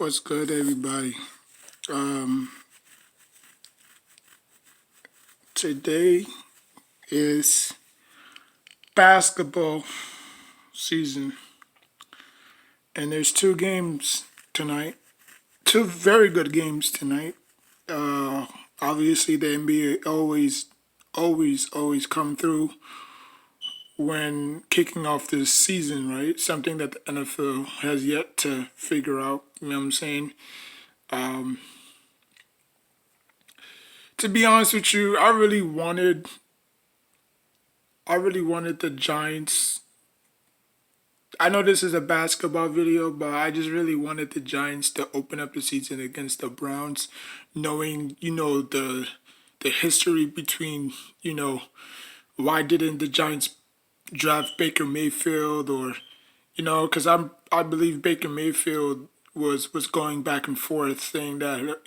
What's good, everybody? Um, Today is basketball season, and there's two games tonight. Two very good games tonight. Uh, Obviously, the NBA always come through when kicking off this season, right? Something that the NFL has yet to figure out. You know what I'm saying? Um, to be honest with you, I really wanted the Giants. I know this is a basketball video, but I just really wanted the Giants to open up the season against the Browns, knowing, the history between, why didn't the Giants draft Baker Mayfield, or because I believe Baker Mayfield was going back and forth saying that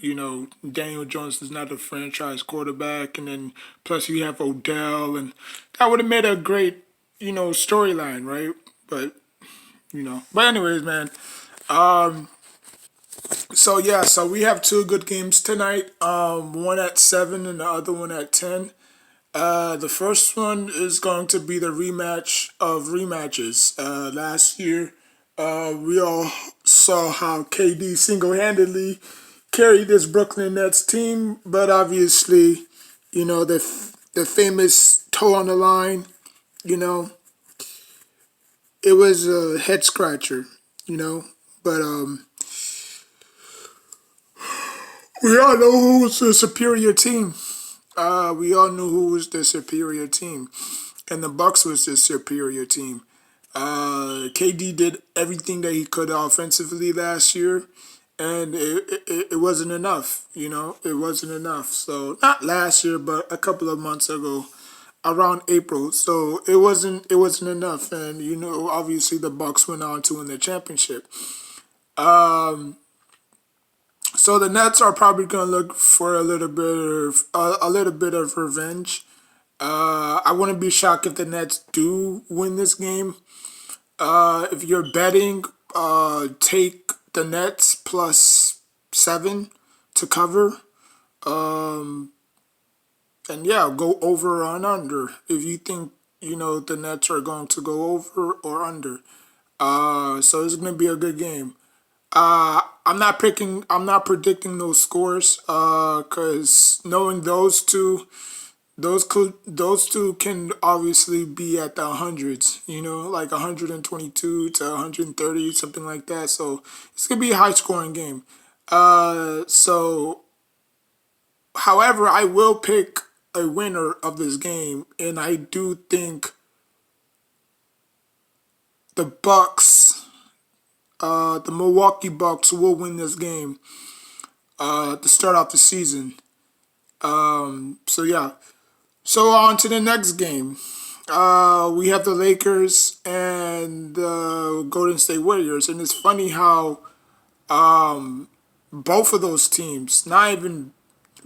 Daniel Jones is not a franchise quarterback, and then plus you have Odell, and that would have made a great storyline, right? But anyways, man. So yeah, so we have two good games tonight. One at 7 and the other one at 10. The first one is going to be the rematch of rematches. Last year, we all saw how KD single-handedly carried this Brooklyn Nets team, but obviously, the famous toe on the line, you know, it was a head scratcher, you know. But we all know who was the superior team. We all knew who was the superior team, and the Bucks was the superior team. KD did everything that he could offensively last year, and it wasn't enough. It wasn't enough. So not last year, but a couple of months ago, around April. So it wasn't enough, and obviously the Bucks went on to win the championship. So the Nets are probably going to look for a little bit of revenge. I wouldn't be shocked if the Nets do win this game. If you're betting, take the Nets plus 7 to cover. And yeah, go over or under if you think the Nets are going to go over or under. So it's going to be a good game. I'm not predicting those scores. Cause knowing those two can obviously be at the hundreds. Like 122 to 130, something like that. So it's gonna be a high scoring game. So however, I will pick a winner of this game, and I do think the Bucks, the Milwaukee Bucks, will win this game to start off the season. So yeah. So on to the next game. We have the Lakers and the Golden State Warriors, and it's funny how both of those teams, not even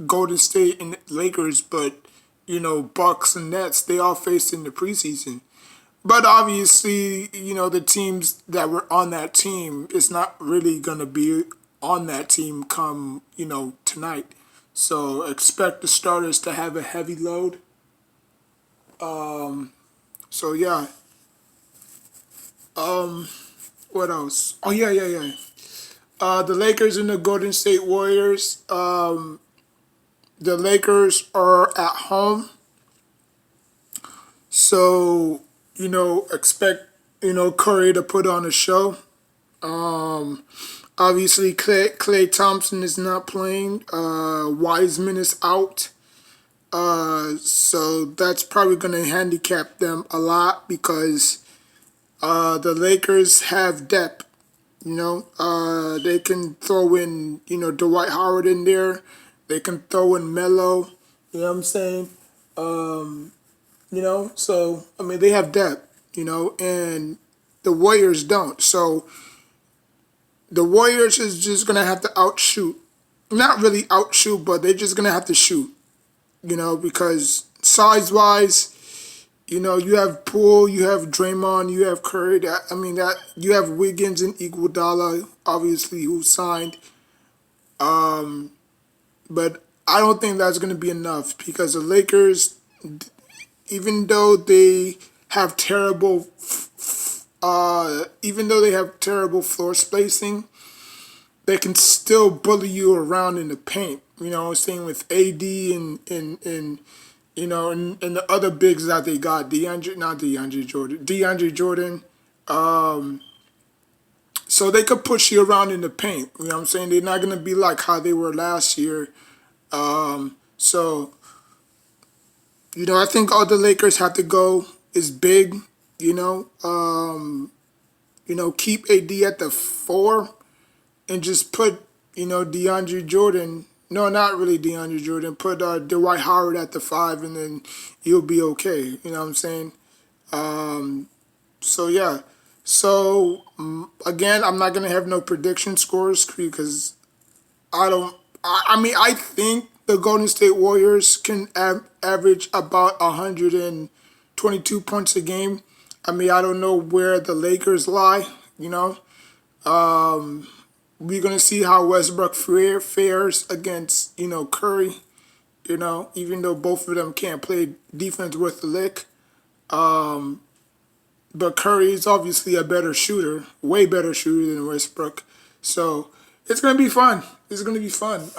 Golden State and Lakers, but Bucks and Nets, they all faced in the preseason. But obviously, the teams that were on that team is not really gonna be on that team come tonight. So expect the starters to have a heavy load. So yeah. What else? Oh yeah, yeah, yeah. The Lakers and the Golden State Warriors. The Lakers are at home, so expect Curry to put on a show. Obviously, Clay Thompson is not playing. Wiseman is out. So that's probably going to handicap them a lot because the Lakers have depth. They can throw in Dwight Howard in there. They can throw in Melo. You know what I'm saying? So I mean they have depth. And the Warriors don't. So the Warriors is just gonna have to outshoot. Not really outshoot, but they're just gonna have to shoot. Because size wise, You have Poole, you have Draymond, you have Curry. I mean that you have Wiggins and Iguodala, obviously, who signed. But I don't think that's going to be enough because the Lakers, even though they have terrible floor spacing, they can still bully you around in the paint. Same with AD and the other bigs that they got, DeAndre Jordan. So they could push you around in the paint. You know what I'm saying? They're not gonna be like how they were last year. So I think all the Lakers have to go is big. You know, keep AD at the 4 and just put DeAndre Jordan. No, not really DeAndre Jordan. Put Dwight Howard at the 5, and then you'll be okay. You know what I'm saying? So yeah. So again, I'm not gonna have no prediction scores because I don't. I mean, I think the Golden State Warriors can average about 122 points a game. I mean, I don't know where the Lakers lie. You know, we're gonna see how Westbrook fares against Curry. Even though both of them can't play defense worth a lick. But Curry is obviously a better shooter, way better shooter than Westbrook. So it's gonna be fun. It's gonna be fun.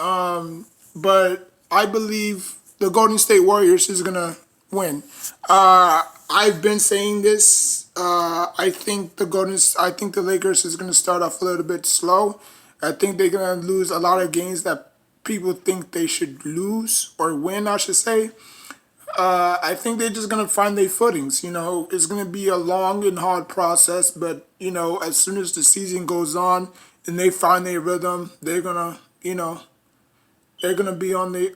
But I believe the Golden State Warriors is gonna win. I've been saying this. I think the Lakers is gonna start off a little bit slow. I think they're gonna lose a lot of games that people think they should lose or win, I should say. I think they're just gonna find their footings. It's gonna be a long and hard process, but as soon as the season goes on and they find their rhythm, they're gonna be on the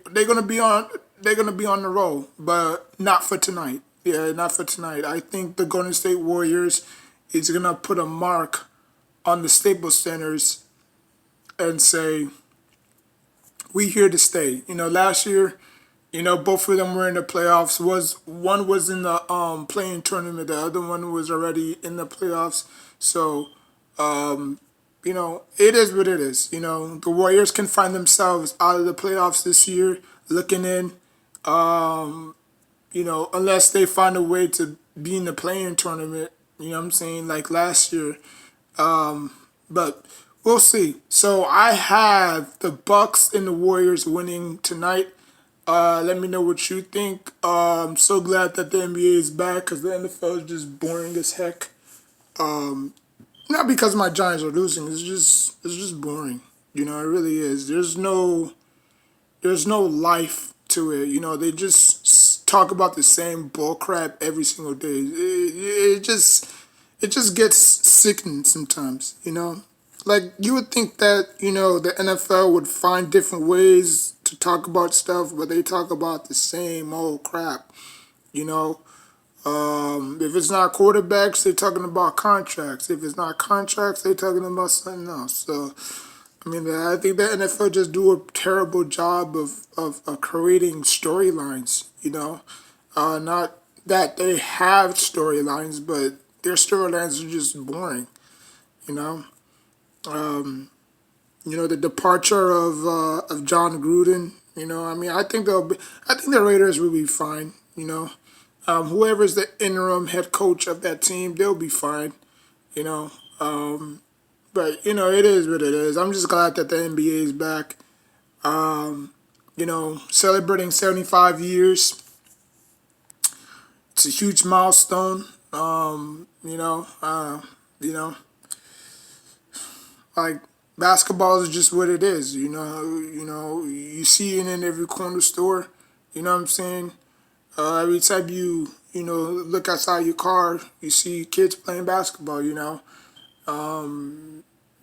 roll, but not for tonight. Yeah, not for tonight. I think the Golden State Warriors is gonna put a mark on the Staples Centers and say we here to stay. Last year. Both of them were in the playoffs. One was in the playing tournament, the other one was already in the playoffs. So, it is what it is. The Warriors can find themselves out of the playoffs this year, looking in. Unless they find a way to be in the playing tournament. You know what I'm saying? Like last year. But we'll see. So I have the Bucks and the Warriors winning tonight. Let me know what you think. I'm so glad that the NBA is back because the NFL is just boring as heck. Not because my Giants are losing. It's just boring. It really is. There's no life to it. They just talk about the same bull crap every single day. It just gets sickening sometimes. Like you would think that the NFL would find different ways to talk about stuff, but they talk about the same old crap. You know, if it's not quarterbacks, they're talking about contracts. If it's not contracts, they're talking about something else. So, I mean, I think the NFL just do a terrible job of creating storylines. Not that they have storylines, but their storylines are just boring. You know. The departure of John Gruden. I mean, I think the Raiders will be fine. Whoever's the interim head coach of that team, they'll be fine. You know, but it is what it is. I'm just glad that the NBA is back. Celebrating 75 years. It's a huge milestone. Like basketball is just what it is. You see it in every corner store. You know what I'm saying? Every time look outside your car, you see kids playing basketball. You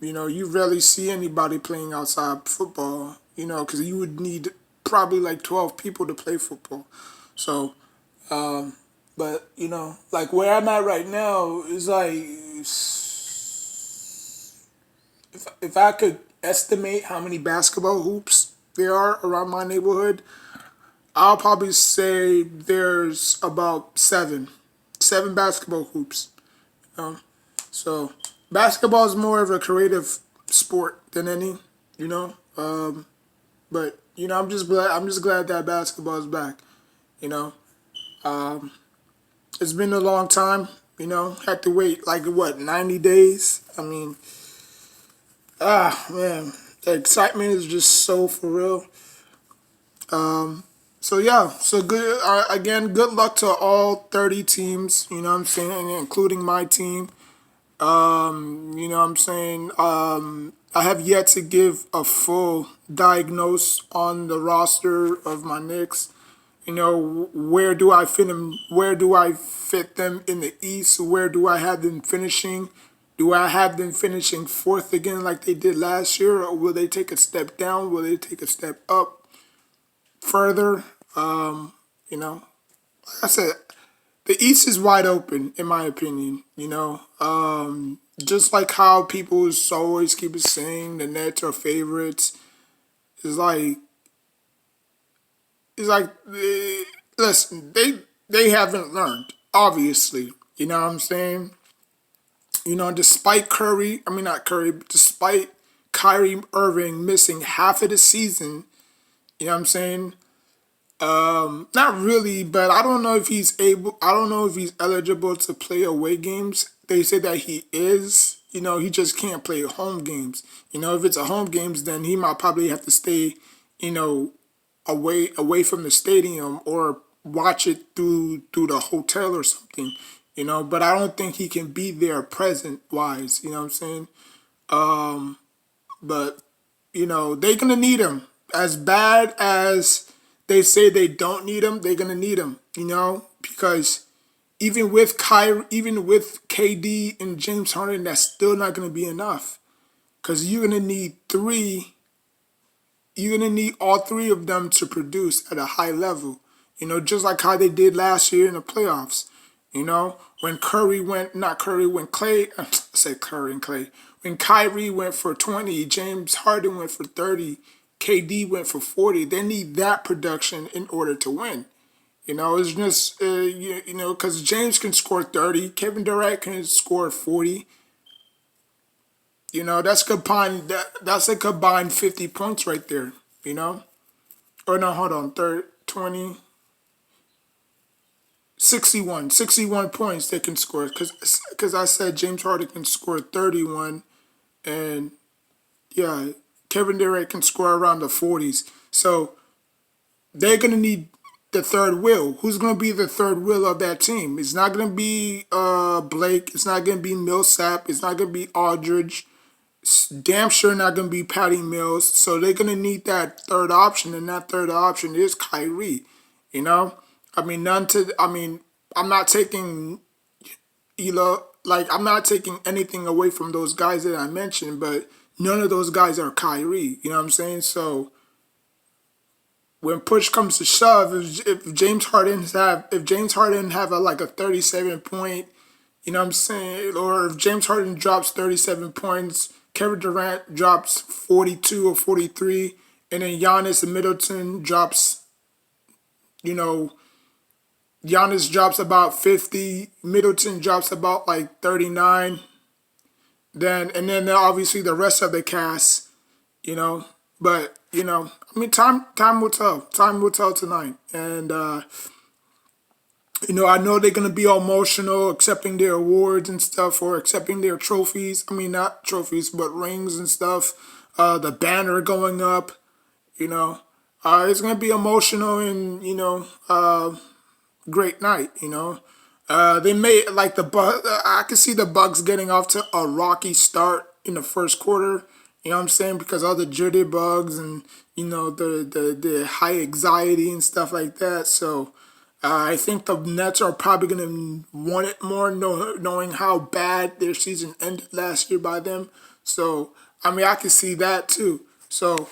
rarely see anybody playing outside football. Because you would need probably like 12 people to play football. So, but like where I'm at right now is like. If I could estimate how many basketball hoops there are around my neighborhood, I'll probably say there's about 7. 7 basketball hoops. You know? So basketball is more of a creative sport than any, you know. But you know, I'm just glad. I'm just glad that basketball is back. You know, it's been a long time. You know, had to wait like what 90 days. I mean, man, the excitement is just so for real. So yeah, so good again. Good luck to all 30 teams. You know what I'm saying, including my team. You know what I'm saying. I have yet to give a full diagnose on the roster of my Knicks. You know, where do I fit them? Where do I fit them in the East? Where do I have them finishing? Do I have them finishing fourth again like they did last year, or will they take a step down? Will they take a step up further? You know, like I said, the East is wide open in my opinion. You know, just like how people always keep saying the Nets are favorites. It's like it's like listen, they haven't learned obviously. You know what I'm saying? You know, despite Curry, I mean not Curry, but despite Kyrie Irving missing half of the season, you know what I'm saying? Not really, but I don't know if he's able. I don't know if he's eligible to play away games. They say that he is. You know, he just can't play home games. You know, if it's a home games, then he might probably have to stay. You know, away from the stadium or watch it through the hotel or something. You know, but I don't think he can be there present wise. You know what I'm saying? But you know, they're gonna need him as bad as they say they don't need him. They're gonna need him, you know, because even with Kyrie, even with KD and James Harden, that's still not gonna be enough. Because you're gonna need three. You're gonna need all three of them to produce at a high level. You know, just like how they did last year in the playoffs. You know, when Curry went, not Curry, when Clay, I said Curry and Clay. When Kyrie went for 20, James Harden went for 30, KD went for 40. They need that production in order to win. You know, it's just, you know, because James can score 30, Kevin Durant can score 40. You know, that's a combined 50 points right there, you know? Or no, hold on, 20, 61 points they can score. Because I said James Harden can score 31, and yeah, Kevin Durant can score around the 40s. So they're going to need the third wheel. Who's going to be the third wheel of that team? It's not going to be Blake. It's not going to be Millsap. It's not going to be Aldridge. It's damn sure not going to be Patty Mills. So they're going to need that third option, and that third option is Kyrie. You know? I mean, I'm not taking I'm not taking anything away from those guys that I mentioned, but none of those guys are Kyrie. You know what I'm saying? So when push comes to shove, if James Harden have a 37 point, you know what I'm saying, or if James Harden drops 37 points, Kevin Durant drops 42 or 43, and then Giannis and Middleton drops, you know, Giannis drops about 50, Middleton drops about like 39, then obviously the rest of the cast, you know. But you know, I mean, time will tell. Time will tell tonight, and you know, I know they're gonna be all emotional, accepting their awards and stuff, or accepting their trophies. I mean, not trophies, but rings and stuff. The banner going up, you know. It's gonna be emotional, and you know, great night. You know, they may like the I can see the Bucks getting off to a rocky start in the first quarter. You know what I'm saying? Because all the jitterbugs and you know the high anxiety and stuff like that. So I think the Nets are probably gonna want it more, knowing how bad their season ended last year by them. So I mean I can see that too. So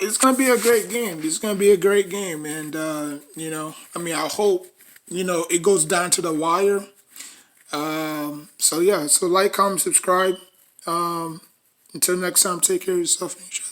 it's gonna be a great game. It's gonna be a great game, and you know, I mean, I hope you know it goes down to the wire. So yeah, so like, comment, subscribe. Until next time, take care of yourself and each other.